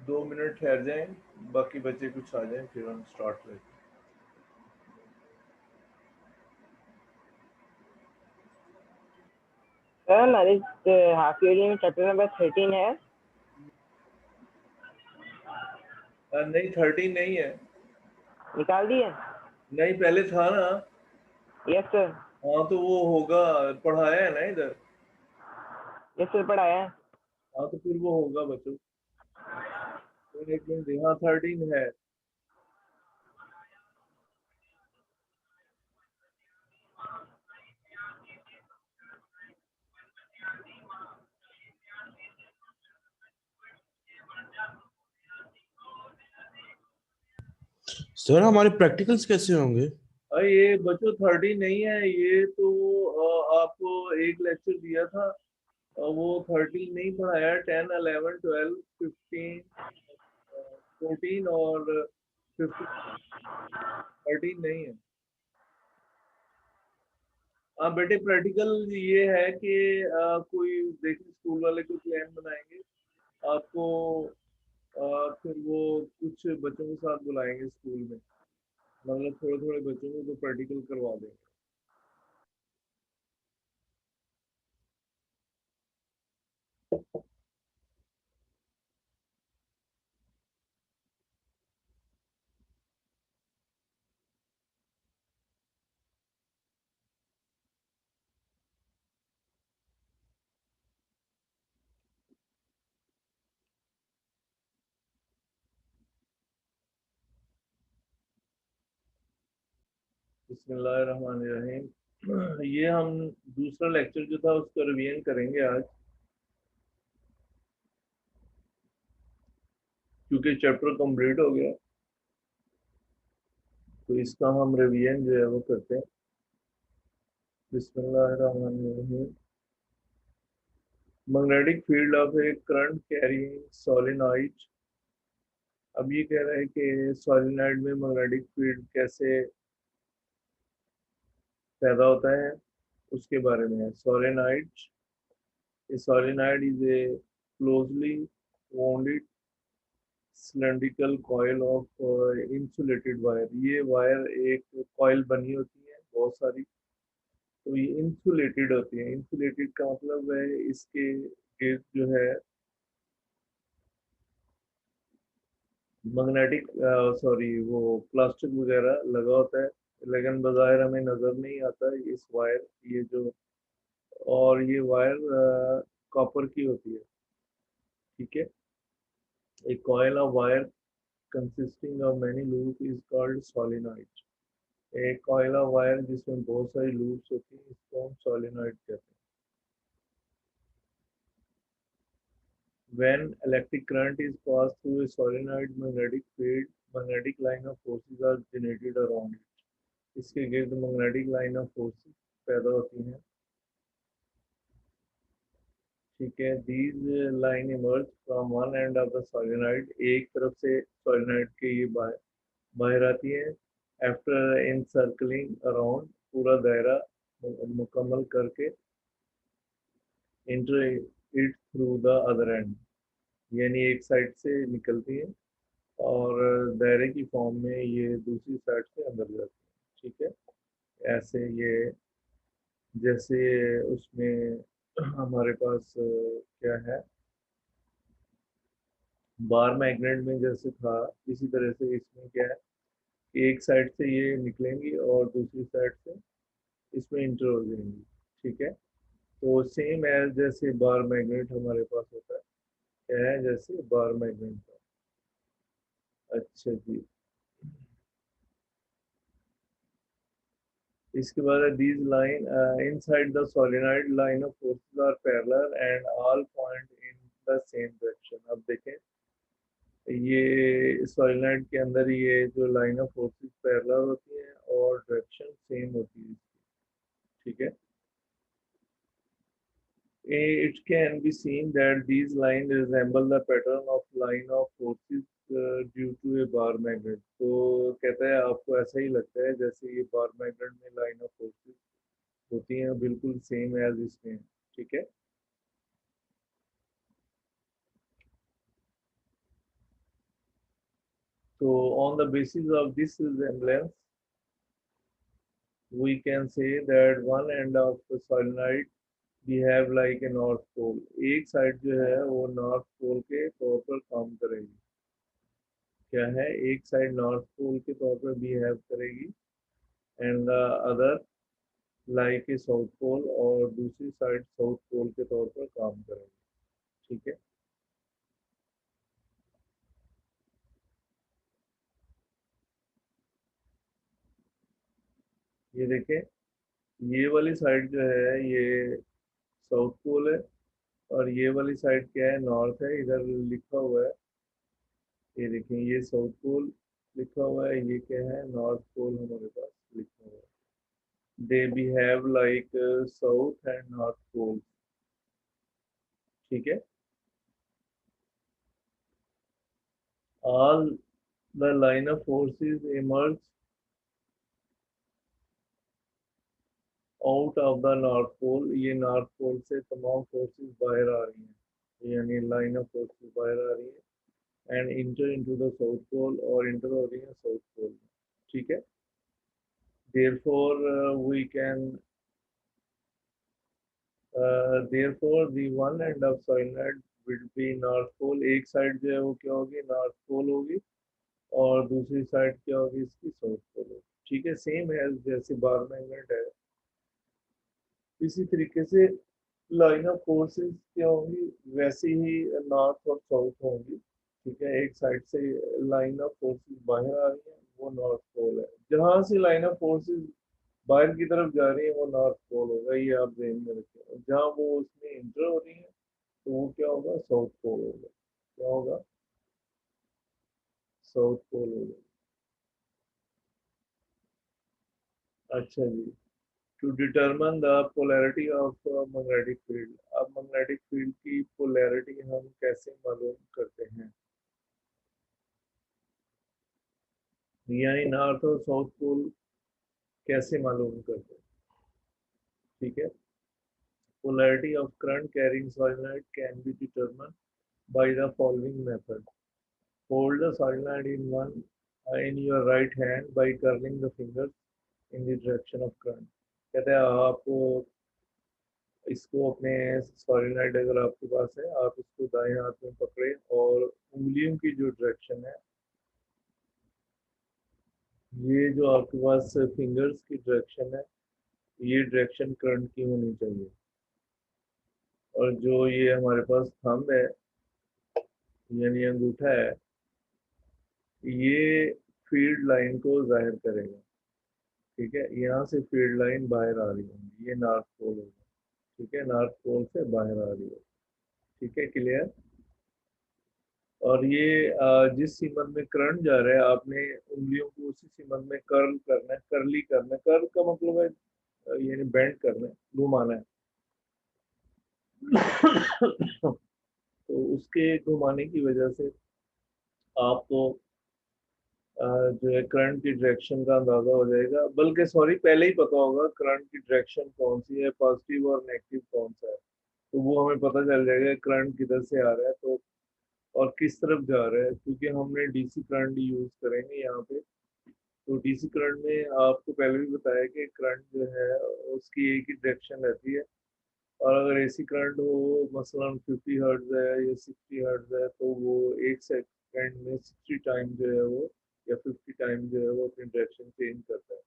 2 minute ठहर जाएं, बाकी बच्चे कुछ आ जाएं, फिर हम स्टार्ट करें। सर हमारे हाफ ईयरली में चैप्टर नंबर 13 है। नहीं 13 नहीं है। निकाल दिए? नहीं पहले था ना। Yes sir. हाँ तो वो होगा, पढ़ाया है ना इधर। यस सर पढ़ाया है। हाँ तो फिर वो होगा बच्चों। तो एक मिनट, हाँ 13 है। सर हमारे प्रैक्टिकल्स कैसे होंगे? अरे ये बच्चों 13 नहीं है ये तो। आपको एक लेक्चर दिया था, वो 13 नहीं पढ़ाया। 10, 11, 12, 15, 14 और 15, 13 नहीं है। हाँ बेटे, प्रैक्टिकल ये है कि कोई देखिए स्कूल वाले कोई प्लान बनाएंगे आपको, फिर वो कुछ बच्चों के साथ बुलाएंगे स्कूल में, मतलब थोड़े थोड़े बच्चों को तो प्रैक्टिकल करवा देंगे। बिस्मिल्लाहिर्रहमानिर्रहीम। ये हम दूसरा लेक्चर जो था उसका रिवीजन करेंगे आज, क्योंकि चैप्टर कंप्लीट हो गया, तो इसका हम रिवीजन जो है वो करते हैं। बिस्मिल्लाहिर्रहमानिर्रहीम। Magnetic field of A current carrying solenoid. अब ये कह रहा है कि सोलेनॉइड में मैग्नेटिक फील्ड कैसे पैदा होता है, उसके बारे में है। Solenoid, a solenoid is a closely wound cylindrical coil of insulated wire। ये वायर एक कॉइल बनी होती है बहुत सारी, तो ये इंसुलेटेड होती है। इंसुलेटेड का मतलब है इसके गिर्द जो है मैग्नेटिक, सॉरी, वो प्लास्टिक वगैरह लगा होता है, लेकिन बाहर हमें नजर नहीं आता है इस वायर, ये जो, और ये वायर कॉपर की होती है। ठीक है। एक coil of wire consisting of many loops is called solenoid। एक कॉइल ऑफ वायर जिसमें बहुत सारी लूप्स होती हैं, इसको हम सोलिनॉइड कहते हैं। When electric current is passed through a solenoid, magnetic field, magnetic line of forces are generated around it। इसके गिर्द मैग्नेटिक लाइन ऑफ फोर्सेस पैदा होती हैं। ठीक है। These line emerge from one end of the solenoid. एक तरफ से सोलिनॉइड के ये बाहर आती है। आफ्टर इन सर्कलिंग अराउंड, पूरा दायरा मुकम्मल करके, inter it through the other and, यानी एक साइड से निकलती है और दायरे की फॉर्म में ये दूसरी साइड से अंदर जाती है। ठीक है। ऐसे ये जैसे उसमें हमारे पास क्या है, बार मैग्नेट में जैसे था, इसी तरह से इसमें क्या है कि एक साइड से ये निकलेंगी और दूसरी साइड से इसमें इंटर हो जाएंगी। ठीक है। तो सेम एज जैसे बार मैग्नेट हमारे पास होता है, क्या है, जैसे बार मैग्नेट का। अच्छा जी। इसके बाद है these line inside the solenoid line of forces are parallel and all point in the same direction. अब देखें, ये सोलेनॉइड के अंदर ये जो लाइन ऑफ फोर्सेस पैरेलल होती है और डायरेक्शन सेम होती है। ठीक है। It can be seen that these lines resemble the pattern of line of forces due to a bar magnet। तो कहता है आपको ऐसा ही लगता है जैसे ये बार मैग्नेट में लाइन ऑफ फोर्सेस होती हैं, बिल्कुल सेम एज इसमें। ठीक है। So on the basis of this resemblance, we can say that one end of the solenoid we have like a north pole. एक साइड जो है वो नॉर्थ पोल के तौर पर काम करेगी। क्या है, एक साइड नॉर्थ पोल के तौर पर बिहेव करेगी and the other like a south pole, और दूसरी साइड साउथ पोल के तौर पर काम करेगी। ठीक है। ये देखें, ये वाली साइड जो है ये साउथ पोल है और ये वाली साइड क्या है, नॉर्थ है। इधर लिखा हुआ है, ये देखें, ये साउथ पोल लिखा हुआ है, ये क्या है, नॉर्थ पोल हमारे पास लिखा हुआ है। They behave like south and north pole. ठीक है। All the line of forces emerge out of the north pole. ये नॉर्थ पोल से तमाम फोर्सेस बाहर आ रही हैं, यानी लाइन ऑफ फोर्सेस बाहर आ रही है and enter into the south pole, और इंटर हो रही है साउथ पोल में। ठीक है। therefore we can therefore the one end of solenoid will be north pole। एक साइड जो है वो क्या होगी, नॉर्थ पोल होगी, और दूसरी साइड क्या होगी, इसकी साउथ पोल होगी। ठीक है। सेम है जैसे बार मैग्नेट है, इसी तरीके से लाइन ऑफ फोर्सेस क्या होंगी, वैसे ही नॉर्थ और साउथ होंगी। ठीक है। एक साइड से लाइन ऑफ फोर्सेस बाहर आ रही है, वो नॉर्थ पोल है। जहां से लाइन ऑफ फोर्सेस बाहर की तरफ जा रही है वो नॉर्थ पोल होगा, ये आप ध्यान में रखें। और जहाँ वो उसमें इंटर हो रही है तो वो क्या होगा, साउथ पोल होगा। क्या होगा, साउथ पोल होगा। अच्छा जी। To determine the polarity of magnetic field. अब मैग्नेटिक फील्ड की पोलैरिटी हम कैसे मालूम करते हैं, यानी नॉर्थ और साउथ पोल कैसे मालूम करते हैं। ठीक है। Polarity of current carrying solenoid can be determine by the following method. Hold the solenoid in one in your right hand by curling the fingers in the direction of current। कहते हैं आप इसको अपने solenoid अगर आपके पास है, आप इसको दाएं हाथ में पकड़े और उंगलियों की जो डायरेक्शन है, ये जो आपके पास फिंगर्स की डायरेक्शन है, ये डायरेक्शन करंट की होनी चाहिए। और जो ये हमारे पास थंब है यानी अंगूठा है, ये फील्ड लाइन को जाहिर करेगा। ठीक है। यहाँ से फील्ड लाइन बाहर आ रही होगी, ये नॉर्थ पोल होगा। ठीक है। नॉर्थ पोल से बाहर आ रही है। ठीक है। क्लियर। और ये जिस सीमन में करंट जा रहा है, आपने उंगलियों को उसी सीमन में कर्ल करना है, करली करना है। कर्ल का मतलब है यानी बेंड करना है, घुमाना है। तो उसके घुमाने की वजह से आपको जो है करंट की डायरेक्शन का अंदाजा हो जाएगा। बल्कि सॉरी, पहले ही पता होगा करंट की डायरेक्शन कौन सी है, पॉजिटिव और नेगेटिव कौन सा है। तो वो हमें पता चल जाएगा करंट किधर से आ रहा है तो और किस तरफ जा रहा है, क्योंकि हमने डीसी करंट यूज करेंगे यहाँ पे। तो डीसी करंट में आपको पहले भी बताया कि करंट जो है उसकी एक ही डायरेक्शन रहती है। और अगर एसी करंट हो मसलन 50 हर्ट्ज है या 60 हर्ट्ज है, तो वो एक सेकंड में 60 टाइम जो है वो, या 50 टाइम जो है वो अपनी डायरेक्शन चेंज करता है।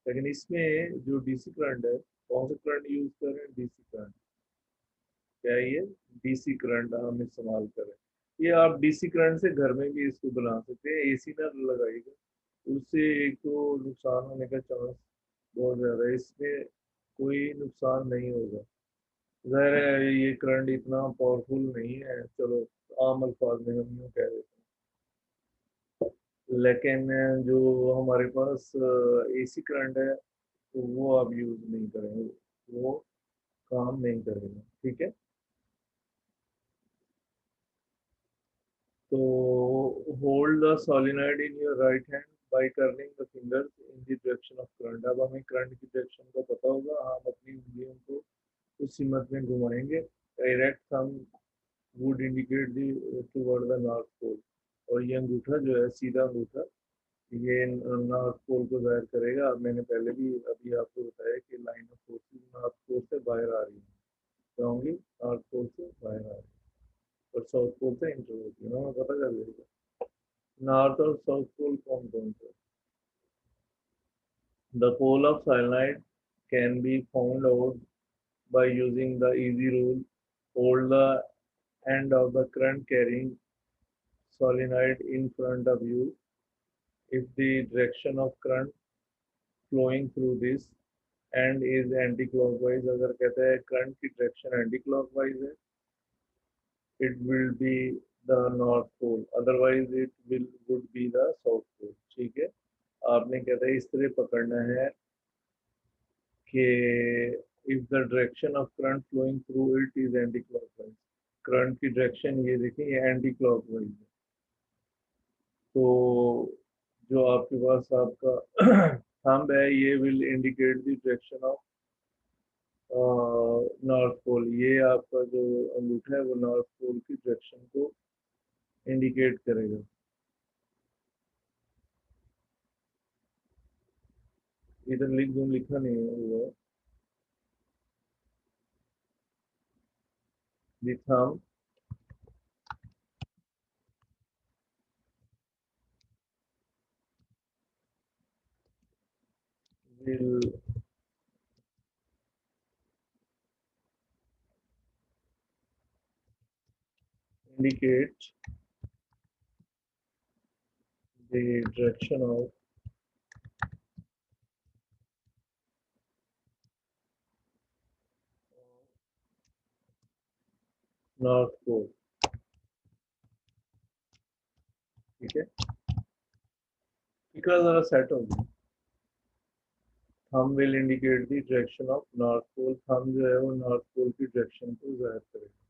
लेकिन इसमें जो डीसी करंट है, कौन सा करंट यूज कर रहे हैं, डीसी करंट। क्या है ये, डीसी करंट हम इस्तेमाल करें। ये आप डीसी करंट से घर में भी इसको बना सकते हैं, एसी ना लगाइएगा, उससे एक तो नुकसान होने का चांस बहुत ज़्यादा है। इसमें कोई नुकसान नहीं होगा। ज़ाहिर है ये करंट इतना पावरफुल नहीं है, चलो आम अल्फाज में हम यूँ कह देते हैं। लेकिन जो हमारे पास एसी करंट है तो वो आप यूज़ नहीं करेंगे, वो काम नहीं करेगा। ठीक है। तो hold the solenoid in your right hand bye turning the fingers in the direction of current. अब हमें करंट की डायरेक्शन का पता होगा, हम अपनी उंगलियों को उस सीमत में घुमाएंगे। Direct thumb would indicate the toward the north pole, और ये अंगूठा जो है सीधा अंगूठा ये नॉर्थ पोल को जाहिर करेगा। मैंने पहले भी अभी आपको बताया कि line of forces north pole से बाहर आ रही है, क्या होंगी? नॉर्थ पोल से बाहर आ रही है और साउथ पोल से इंटर होती है ना, पता कर लेगा। नॉर्थ और साउथ पोल कौन कौन से? The pole of solenoid can be found out by using the easy rule. Hold the end of the current carrying solenoid in front of you. If the direction of current flowing through this end is anti-clockwise, अगर कहते हैं current की direction anti-clockwise है, it will be the north pole. Otherwise, it would be the south pole. ठीक है? आपने कहते हैं इस तरह पकड़ना है कि if the direction of current flowing through it is anti-clockwise, current की डायरेक्शन ये देखें ये एंटी क्लॉकवाइज है, तो जो आपके पास आपका थंब है ये will indicate the direction of north pole. ये आपका जो अंगूठा है वो नॉर्थ पोल की डायरेक्शन को इंडिकेट करेगा। इधर लिख दूं, लिखा नहीं है हुआ। The thumb will indicate the direction of north pole. ठीक है, इतना जरा सेट हो गया। Thumb will indicate the direction of north pole. Thumb जो है वो नॉर्थ पोल की डायरेक्शन को जाहिर करेगा।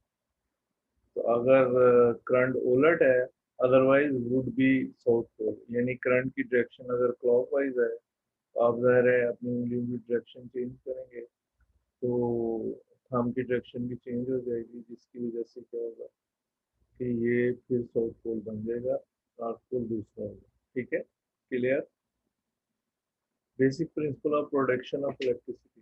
तो अगर करंट उलट है, otherwise would be south pole, यानी करंट की डायरेक्शन अगर क्लॉकवाइज है तो आप ज़ाहिर है अपनी उंगलियों की डायरेक्शन चेंज करेंगे तो थंब की डायरेक्शन भी चेंज हो जाएगी, जिसकी वजह से क्या होगा कि ये फिर साउथ पोल बन जाएगा, नॉर्थ पोल दूसरा होगा। ठीक है, clear? Basic principle of production of electricity.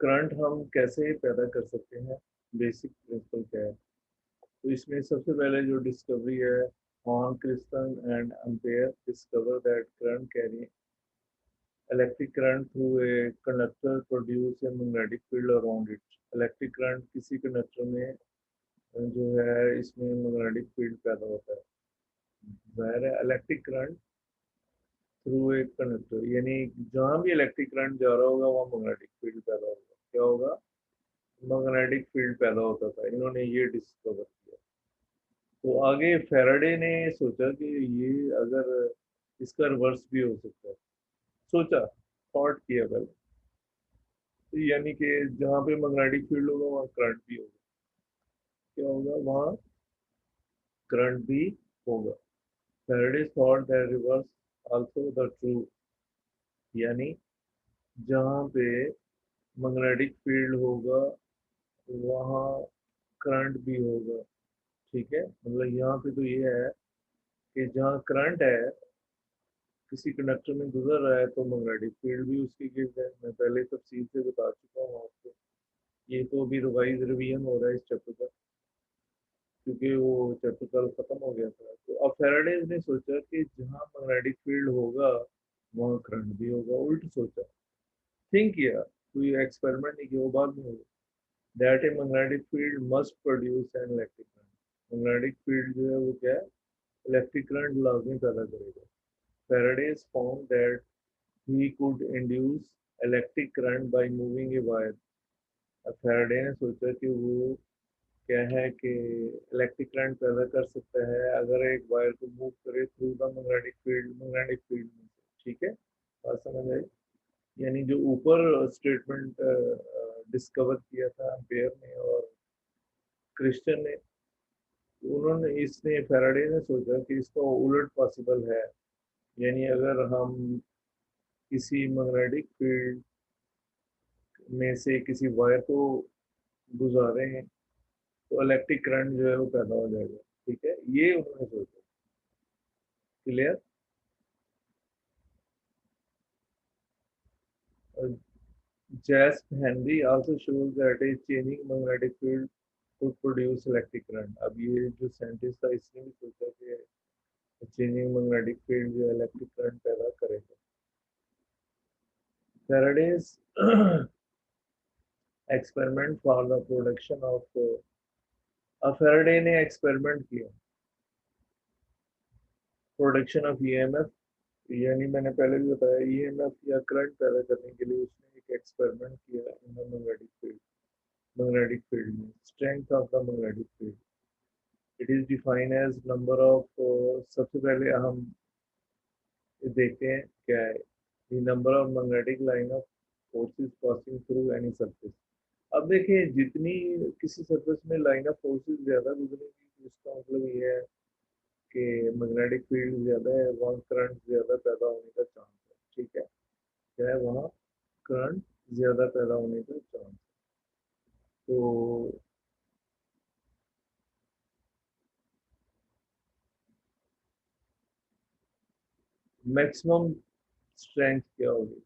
Current हम कैसे पैदा कर सकते हैं, बेसिक प्रिंसिपल क्या है? तो इसमें सबसे पहले जो डिस्कवरी है, हॉर्न, Christian and Ampere discover that current carry electric current through a conductor produce a magnetic field around it. Electric current किसी कंडक्टर में जो है इसमें मैग्नेटिक फील्ड पैदा होता है। जाहिर है इलेक्ट्रिक करंट थ्रू एक कंडक्टर, यानी जहाँ भी इलेक्ट्रिक करंट जा रहा होगा वहाँ मैग्नेटिक फील्ड पैदा होगा। क्या होगा? मैग्नेटिक फील्ड पैदा होता था। इन्होंने ये डिस्कवर किया। तो आगे फैराडे ने सोचा कि ये अगर इसका रिवर्स भी हो सकता है, सोचा, थॉट किया पहले, तो यानी कि जहाँ पे मैग्नेटिक फील्ड होगा वहाँ करंट भी होगा। क्या होगा? वहाँ करंट भी होगा। Faraday thought that reverse also the true, यानी जहाँ पे मैग्नेटिक फील्ड होगा वहाँ करंट भी होगा। ठीक है, मतलब यहाँ पे तो ये है कि जहाँ करंट है किसी कंडक्टर में गुजर रहा है तो मैग्नेटिक फील्ड भी उसकी गिर्द है। मैं पहले तफसील से बता चुका हूँ आपको। ये तो अभी रिवीजन हो रहा है इस चैप्टर का, क्योंकि वो चैप्टर कल खत्म हो गया था। तो अब फैराडे ने सोचा कि जहाँ मैग्नेटिक फील्ड होगा वहाँ करंट भी होगा। उल्ट सोचा, थिंक किया, कोई एक्सपेरिमेंट नहीं किया, वो बाद में होगा। That A magnetic field must produce an electric current. Magnetic field जो है वो क्या है? इलेक्ट्रिक करंट लाजमी पैदा करेगा। Faraday found that he could induce electric current by moving a wire। अब फैराडे ने सोचा कि वो क्या है कि इलेक्ट्रिक करंट पैदा कर सकता है अगर एक वायर को मूव करे थ्रू द मैग्नेटिक फील्ड में से। ठीक है, बात समझ आई? यानी जो ऊपर स्टेटमेंट डिस्कवर किया था एम्पेयर ने और क्रिश्चियन ने, उन्होंने इसने फैराडे ने सोचा कि इसका उलट पॉसिबल है। यानी अगर हम किसी मैग्नेटिक फील्ड में से किसी वायर को गुजारे हैं तो इलेक्ट्रिक करंट जो है वो पैदा हो जाएगा। ठीक है, ये उन्होंने सोचा। Clear? Jasp Henry also shows that a changing magnetic field could produce electric current. अब ये जो साइंटिस्ट था इसने भी सोचा कि चेंजिंग मैग्नेटिक फील्ड जो इलेक्ट्रिक करंट पैदा करेगा। Faraday's experiment for the production of Faraday ने एक्सपेरिमेंट किया प्रोडक्शन ऑफ ईएमएफ, यानी मैंने पहले भी बताया ईएमएफ या करंट पैदा करने के लिए उसने एक एक्सपेरिमेंट किया इन द मैग्नेटिक फील्ड में। Strength of the magnetic field it is defined as number of, सबसे पहले हम देखते हैं क्या है, the number of magnetic line of forces passing through any surface. अब देखिए जितनी किसी सरफेस में लाइन ऑफ फोर्सेस ज्यादा गुजरेगी तो इसका मतलब ये है कि मैग्नेटिक फील्ड ज्यादा है, वहाँ करंट ज्यादा पैदा होने का चांस है। ठीक है, क्या है, वहाँ करंट ज्यादा पैदा होने का चांस है। तो मैक्सिमम स्ट्रेंथ क्या होगी,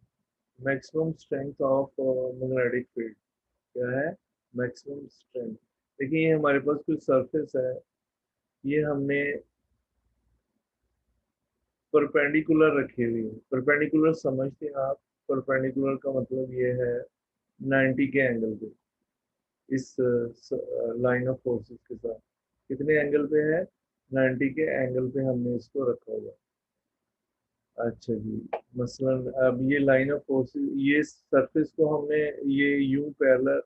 maximum strength of magnetic field क्या है, मैक्सिमम स्ट्रेंथ। देखिए ये हमारे पास कोई सरफेस है, ये हमने परपेंडिकुलर रखी हुई है। परपेंडिकुलर समझते हैं आप? परपेंडिकुलर का मतलब ये है 90 के एंगल पे, इस लाइन ऑफ फोर्सेस के साथ कितने एंगल पे है, 90 के एंगल पे हमने इसको रखा हुआ। अच्छा जी, मसलन अब ये लाइन ऑफ फोर्सेस, ये सरफेस को हमने ये यूं पैरेलल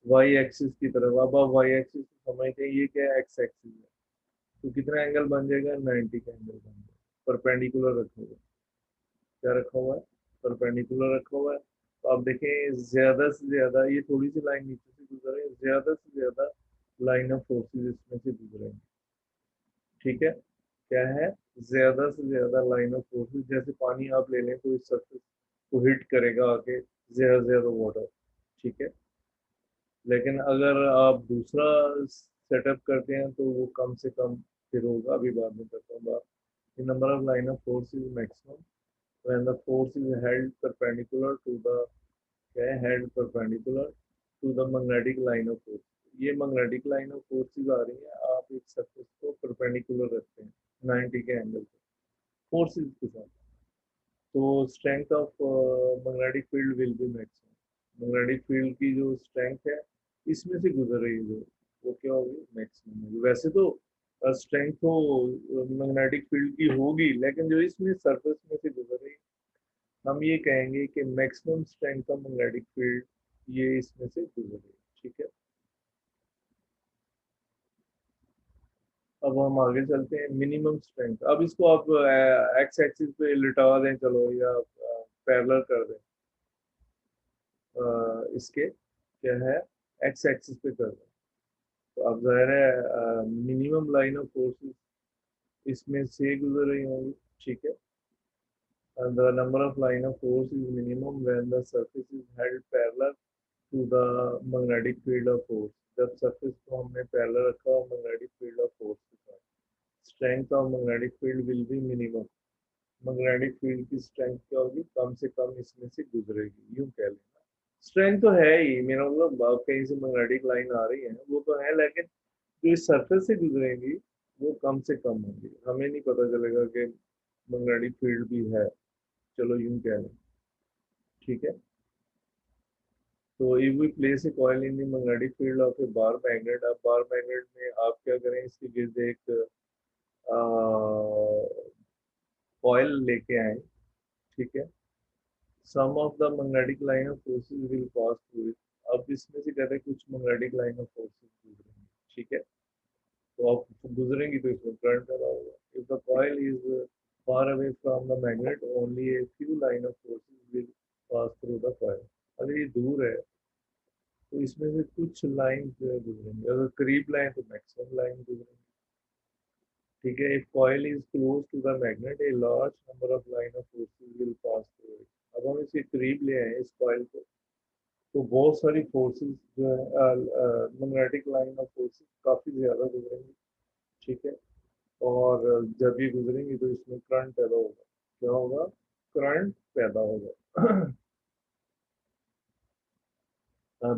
वाई एक्सिस की तरफ, अब आप वाई एक्सिस समझते हैं, ये क्या है, एक्स एक्सिस है, तो कितना एंगल बन जाएगा, 90 का एंगल बन जाएगा। परपेंडिकुलर रखा हुआ, क्या रखा हुआ है, परपेंडिकुलर रखा हुआ है। तो आप देखें ज्यादा से ज्यादा ये थोड़ी सी लाइन नीचे से गुजरे, ज्यादा से ज्यादा लाइन ऑफ फोर्सेस इसमें से गुजरेंगे। ठीक है, क्या है, ज्यादा से ज्यादा लाइन ऑफ फोर्सेस, जैसे पानी आप ले लें तो इस सरफेस को हिट करेगा आके ज्यादा से ज्यादा वाटर। ठीक है, लेकिन अगर आप दूसरा सेटअप करते हैं तो वो कम से कम फिर होगा, अभी बाद में करता हूँ बात। The number of line of force is maximum when the force is held perpendicular to the, क्या है, held perpendicular to the magnetic line of force। ये magnetic line of forces आ रही है, आप एक सरफेस को perpendicular रखते हैं 90 के एंगल पे फोर्सेस के साथ, तो strength of magnetic field will be maximum. Magnetic field की जो स्ट्रेंथ है इसमें से गुजर रही है जो, वो क्या होगी, मैक्सिमम होगी। वैसे तो स्ट्रेंथ तो मैग्नेटिक फील्ड की होगी, लेकिन जो इसमें सरफेस में से गुजर रही है हम ये कहेंगे कि maximum strength of magnetic field ये इसमें से गुजर रही है। ठीक है, अब हम आगे चलते हैं मिनिमम स्ट्रेंथ। अब इसको आप एक्स एक्सिस पे लिटा दें चलो, या पैरेलल कर दें इसके, क्या है, एक्स एक्सिस पे कर दें, तो अब जाहिर है मिनिमम लाइन ऑफ फोर्सेस इसमें से गुजर रही होंगी। ठीक है, and the number of line of force is minimum when the surface is held parallel to the magnetic field of force। जब सरफेस को हमने पैरेलल रखा और मैग्नेटिक फील्ड ऑफ फोर्स के साथ, strength of magnetic field will be minimum. Magnetic field की strength क्या होगी, कम से कम इसमें से गुजरेगी, यूं कह लेना। स्ट्रेंथ तो है ही, मेरा मतलब कहीं से मैग्नेटिक लाइन आ रही है वो तो है, लेकिन जो इस सरफेस से गुजरेंगी वो कम से कम होंगी, हमें नहीं पता चलेगा कि मैग्नेटिक फील्ड भी है, चलो यूं कह लें। ठीक है, तो if we place a coil in the magnetic field of a bar magnet, अब बार मैग्नेट में आप क्या करें, इसके गिर्द एक कॉइल लेके आए। ठीक है, some of the magnetic line of forces will pass through it. अब इसमें से कहते हैं कुछ मैग्नेटिक लाइन ऑफ फोर्सेस गुजरेंगे। ठीक है, तो आप गुजरेंगी तो इसमें करंट पैदा होगा। If the coil is far away from the magnet only a few line of forces will pass through the coil. अगर ये दूर है तो इसमें से कुछ लाइन जो है गुजरेंगे, अगर करीब लाइन तो मैक्सिमम लाइन गुजरेंगे। ठीक है, if coil is close to the magnet a large number of line of forces will pass through it. अब हम इसके करीब ले आए इस कॉइल को, तो बहुत सारी फोर्सेस जो है मैग्नेटिक लाइन ऑफ फोर्सेस काफी ज्यादा गुजरेंगी। ठीक है। और जब ये गुजरेंगी तो इसमें करंट पैदा होगा। क्या होगा? करंट पैदा होगा।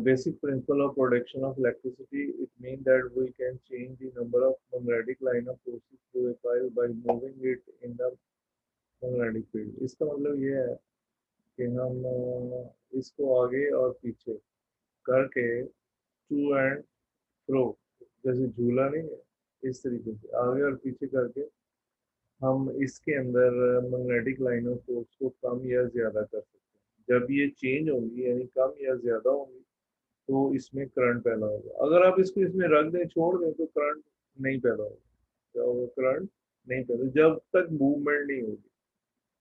Basic principle of production of electricity, it means that we can change the number of magnetic line of forces through a coil by moving it in the magnetic field. इसका मतलब ये है कि हम इसको आगे और पीछे करके टू एंड फ्रो, जैसे झूला नहीं है, इस तरीके से आगे और पीछे करके हम इसके अंदर मैग्नेटिक लाइन ऑफ फोर्स को कम या ज़्यादा कर सकते हैं। जब ये चेंज होंगी यानी कम या ज़्यादा होंगी तो इसमें करंट पैदा होगा। अगर आप इसको इसमें रख दें, छोड़ दें, तो करंट नहीं पैदा होगा। क्या होगा? करंट नहीं पैदा, जब तक मूवमेंट नहीं होगी।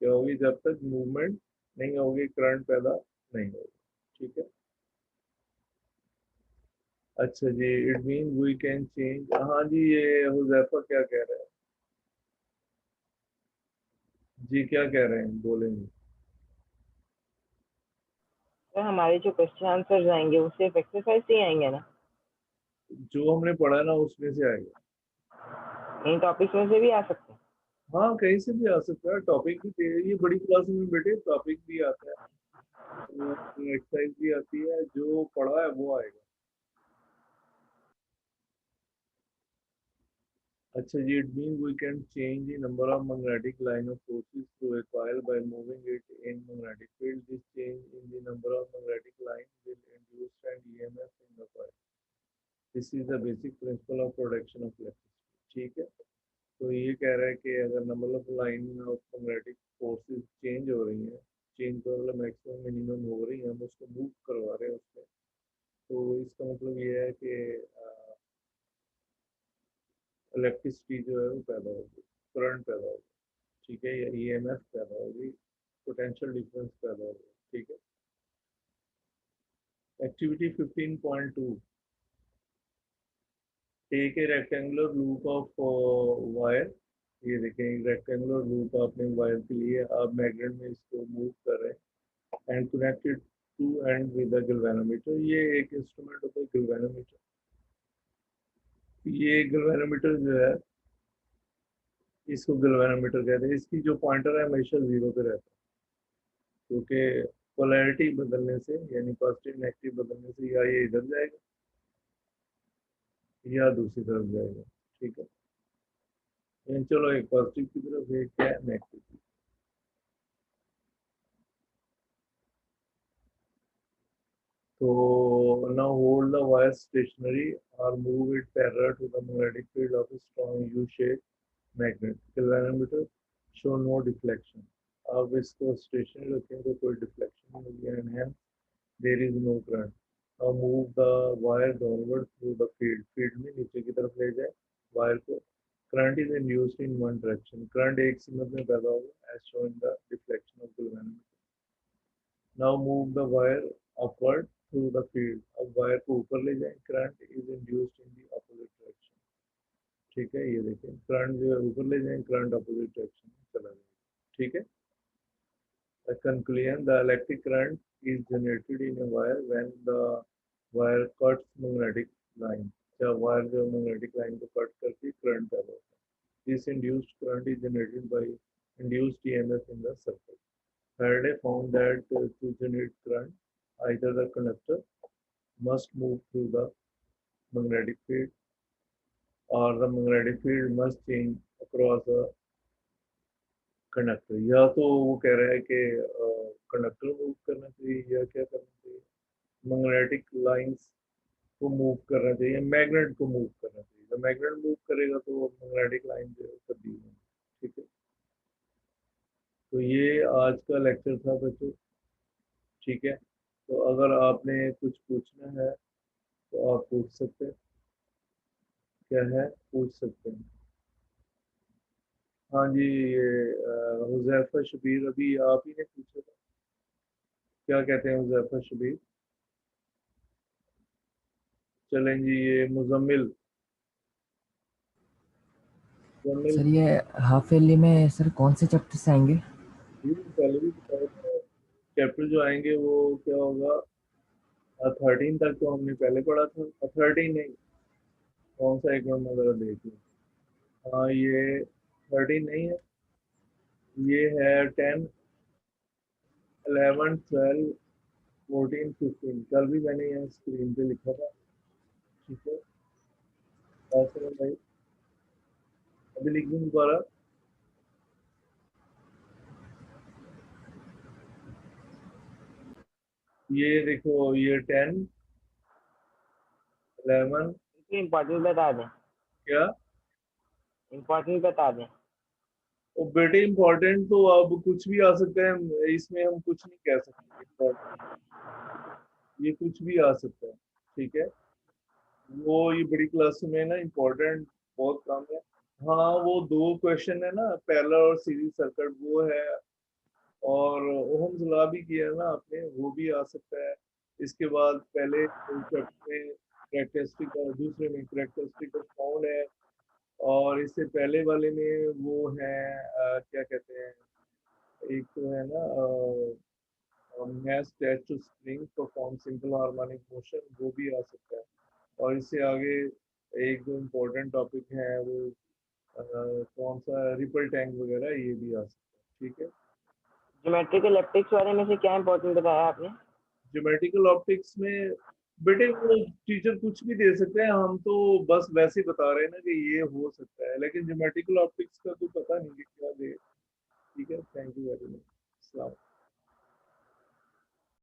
क्या होगी? जब तक मूवमेंट नहीं होगी करंट पैदा नहीं होगा। ठीक है। अच्छा जी, it mean we can change. हाँ जी, ये हुजैफा क्या कह रहे हैं जी? क्या कह रहे हैं, बोलेंगे? तो हमारे जो क्वेश्चन आंसर आएंगे वो सिर्फ एक्सरसाइज से ही आएंगे ना, जो हमने पढ़ा ना उसमें से आएगा। इन टॉपिक्स में से भी आ सकते हैं। हाँ, कहीं से भी आ सकता है टॉपिक भी। ये बड़ी क्लास में बेटे टॉपिक भी आता है, एक्सरसाइज भी आती है, जो पढ़ा है वो आएगा। अच्छा जी, it means we can change the number of magnetic line of forces through a coil by moving it in magnetic field. This change in the number of magnetic lines will induce an EMF in the coil. This is the basic principle of production of electricity. ठीक है। तो ये कह रहा है कि अगर number of line of magnetic forces change हो रही हैं, चेंज का मतलब मैक्सिमम मिनिमम हो रही हैं, हम उसको मूव करवा रहे हैं उसमें, तो इसका मतलब ये है कि इलेक्ट्रिसिटी जो है वो पैदा होगी, करंट पैदा होगी। ठीक है, या ईएमएफ पैदा होगी, पोटेंशियल डिफरेंस पैदा होगा। ठीक है। Activity 15.2, take a rectangular loop of wire. ये देखें, रेक्टेंगुलर लूप आपने वायर के लिए, आप मैग्नेट में इसको मूव कर रहे हैं and connected to and with the galvanometer. ये एक इंस्ट्रूमेंट होता है गैल्वेनोमीटर। ये गैल्वेनोमीटर जो है, इसको गैल्वेनोमीटर कहते हैं। इसकी जो पॉइंटर है हमेशा जीरो पे रहता है, क्योंकि पोलैरिटी बदलने से यानी पॉजिटिव नेगेटिव बदलने से या ये इधर जाएगा या दूसरी तरफ जाएगा। ठीक है। चलो, एक पॉजिटिव की तरफ, एक क्या है नेगेटिव की। तो now hold the wire stationary or move it parallel to the magnetic field of a strong U-shaped magnet. Galvanometer show no deflection. आप इसको स्टेशनरी रखें तो कोई डिफ्लेक्शन नहीं होगी, and hence there is no current. Now move the wire downward through the field. Field में नीचे की तरफ ले जाए वायर को। Current is induced in one direction. Current एक सिमत में पैदा होगा as shown in the deflection of galvanometer. Now move the wire upward through the field. अब वायर को ऊपर ले जाएं, current is induced in the opposite direction. ठीक है, ये देखें, करंट जो है ऊपर ले जाएं, करंट अपोजिट डायरेक्शन में चला जाएगा। ठीक है। The conclusion, the electric current is generated in a wire when the wire cuts magnetic line. जब वायर जो मैग्नेटिक लाइन को कट करके करंट पैदा होता है। This induced current is generated by induced EMF in the circuit. Faraday found that to generate current, either the conductor must move through the magnetic field or the magnetic field must change across the conductor। या तो वो कह रहा है कि conductor move करना चाहिए या क्या करना चाहिए, मैग्नेटिक लाइंस को मूव करना चाहिए, मैग्नेट को मूव करना चाहिए। जब मैग्नेट मूव करेगा तो मैग्नेटिक लाइन जो है तब्दील होगी। ठीक है। तो ये आज का लेक्चर था बच्चों। ठीक है। तो अगर आपने कुछ पूछना है तो आप पूछ सकते हैं। क्या है, पूछ सकते हैं। हाँ जी, ये हुज़ैफा शबीर, अभी आप ही ने पूछा था। क्या कहते हैं हुज़ैफा शबीर? चलें जी, ये मुजम्मिल। मुजम्मिल सर ये हाफ ईयरली में सर कौन से चैप्टर से आएंगे? जी, पहले भी बताया था, चैप्टर जो आएंगे वो क्या होगा, 13 तक तो हमने पहले पढ़ा था। 13 नहीं, कौन सा, एक मिनट में ज़रा देख लूँ। हाँ, ये 13 नहीं है, ये है 10, 11, 12, 14, 15। कल भी मैंने यहाँ स्क्रीन पे लिखा था। ठीक है, ऐसे भाई अभी लिख दूँ दोबारा। ये देखो, ये 10, 11। इम्पोर्टेंट बता दें, क्या? इम्पोर्टेंट बता दें। वो बेटे इम्पोर्टेंट तो अब कुछ भी आ सकता है, इसमें हम कुछ नहीं कह सकते इम्पोर्टेंट, ये कुछ भी आ सकता है। ठीक है, वो ये बड़ी क्लास में ना इम्पोर्टेंट बहुत कम है। हाँ, वो दो क्वेश्चन है ना, पैरेलल और सीरीज सर्किट, वो है। और ओहम्स लॉ भी किया है ना आपने, वो भी आ सकता है। इसके बाद पहले चैप्टर में करेक्टरिस्टिक और दूसरे में करेक्टरिस्टिक ऑफ साउंड है। और इससे पहले वाले में वो है क्या कहते हैं, एक तो है ना mass attached to spring perform simple harmonic motion, वो भी आ सकता है। और इससे आगे एक दो इम्पोर्टेंट टॉपिक हैं, वो कौन सा रिपल टैंक वगैरह, ये भी आ सकता है। ठीक है, ज्योमेट्रिकल ऑप्टिक्स वाले में से क्या इम्पोर्टेंट बताया आपने? ज्योमेट्रिकल ऑप्टिक्स में बेटे वो टीचर कुछ भी दे सकते हैं, हम तो बस वैसे ही बता रहे हैं ना कि ये हो सकता है, लेकिन ज्योमेट्रिकल ऑप्टिक्स का तो पता नहीं कि क्या दे। ठीक है, थैंक यू वेरी मच।